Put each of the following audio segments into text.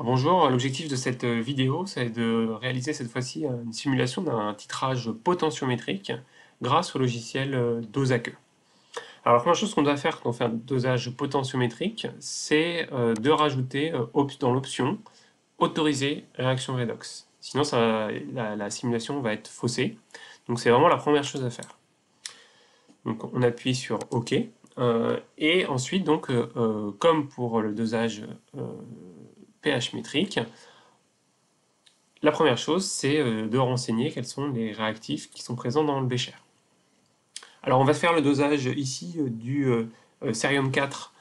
Bonjour, l'objectif de cette vidéo, c'est de réaliser cette fois-ci une simulation d'un titrage potentiométrique grâce au logiciel Dosacq. Alors la première chose qu'on doit faire quand on fait un dosage potentiométrique, c'est de rajouter dans l'option autoriser réaction redox. Sinon la simulation va être faussée. Donc c'est vraiment la première chose à faire. Donc on appuie sur OK. Et ensuite, donc, comme pour le dosage pH métrique, la première chose, c'est de renseigner quels sont les réactifs qui sont présents dans le bécher. Alors on va faire le dosage ici du cérium 4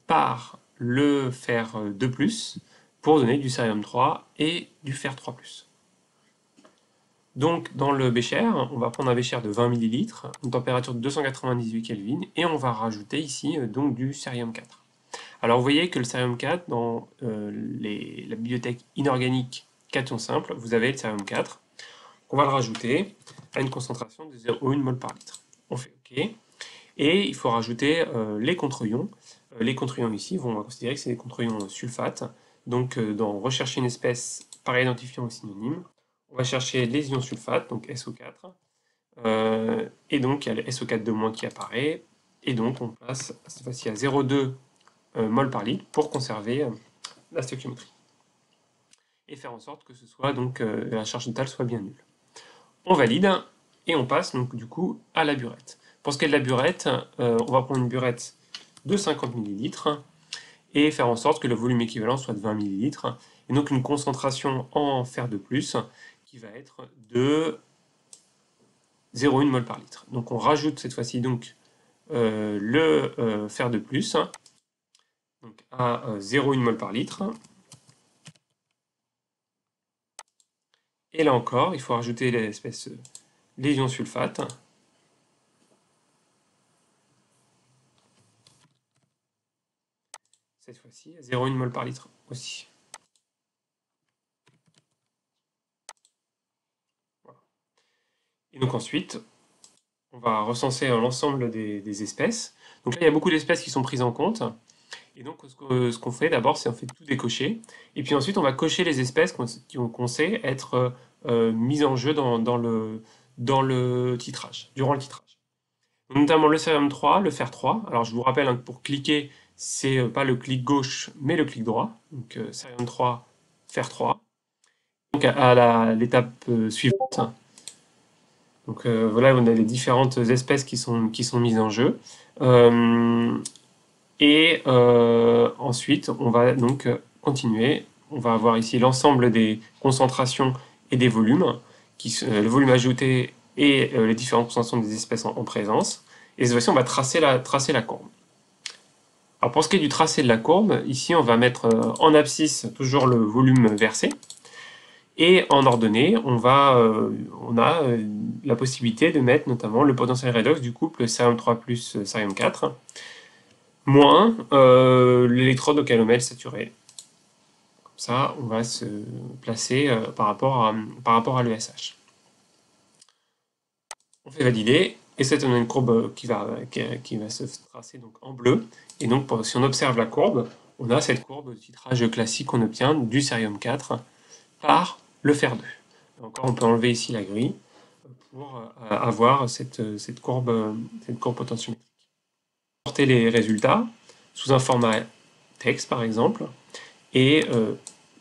par le fer 2+, pour donner du cérium 3 et du fer 3+. Donc dans le bécher, on va prendre un bécher de 20 ml, une température de 298 Kelvin, et on va rajouter ici donc du cérium 4. Alors vous voyez que le cérium 4, dans la bibliothèque inorganique cation simple, vous avez le cérium 4. On va le rajouter à une concentration de 0,1 mol par litre. On fait OK. Et il faut rajouter les contre-ions. Les contre-ions ici, on va considérer que c'est des contre-ions sulfate. Donc dans rechercher une espèce par identifiant au synonyme, on va chercher les ions sulfate, donc SO4. Et donc il y a le SO4 qui apparaît. Et donc on place cette fois-ci à 0,2 mol par litre pour conserver la stoichiométrie et faire en sorte que ce soit donc la charge totale soit bien nulle. On valide et on passe donc du coup à la burette. Pour ce qui est de la burette, on va prendre une burette de 50 ml et faire en sorte que le volume équivalent soit de 20 ml et donc une concentration en fer de plus qui va être de 0,1 mol par litre. Donc on rajoute cette fois-ci donc le fer de plus donc à 0,1 mol par litre. Et là encore, il faut rajouter les ions sulfate. Cette fois-ci, à 0,1 mol par litre aussi. Voilà. Et donc ensuite, on va recenser l'ensemble des espèces. Donc là, il y a beaucoup d'espèces qui sont prises en compte. Et donc, ce qu'on fait d'abord, c'est on fait tout décocher. Et puis ensuite, on va cocher les espèces qu'on sait être mises en jeu dans le titrage, durant le titrage. Donc, notamment le cérium 3, le fer 3. Alors, je vous rappelle que pour cliquer, c'est pas le clic gauche, mais le clic droit. Donc, cérium 3, fer 3. Donc, à l'étape suivante. Donc, voilà, on a les différentes espèces qui sont mises en jeu. Ensuite, on va donc continuer. On va avoir ici l'ensemble des concentrations et des volumes, le volume ajouté et les différentes concentrations des espèces en présence. Et cette fois-ci, on va tracer la courbe. Alors pour ce qui est du tracé de la courbe, ici on va mettre en abscisse toujours le volume versé. Et en ordonnée, on a la possibilité de mettre notamment le potentiel redox du couple cérium 3 plus cérium 4 moins l'électrode au calomètre saturé. Comme ça, on va se placer par rapport à l'ESH. On fait valider, et c'est une courbe qui va se tracer donc en bleu. Et donc, si on observe la courbe, on a cette courbe de titrage classique qu'on obtient du cérium 4 par le fer 2. Et encore, on peut enlever ici la grille pour avoir cette courbe potentiométrique. Porter les résultats sous un format texte par exemple, et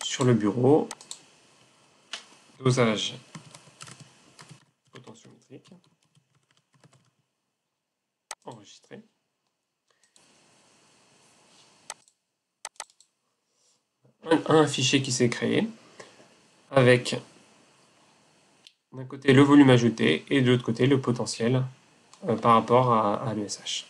sur le bureau, dosage potentiométrique, enregistré. Un fichier qui s'est créé avec d'un côté le volume ajouté et de l'autre côté le potentiel par rapport à l'ESH.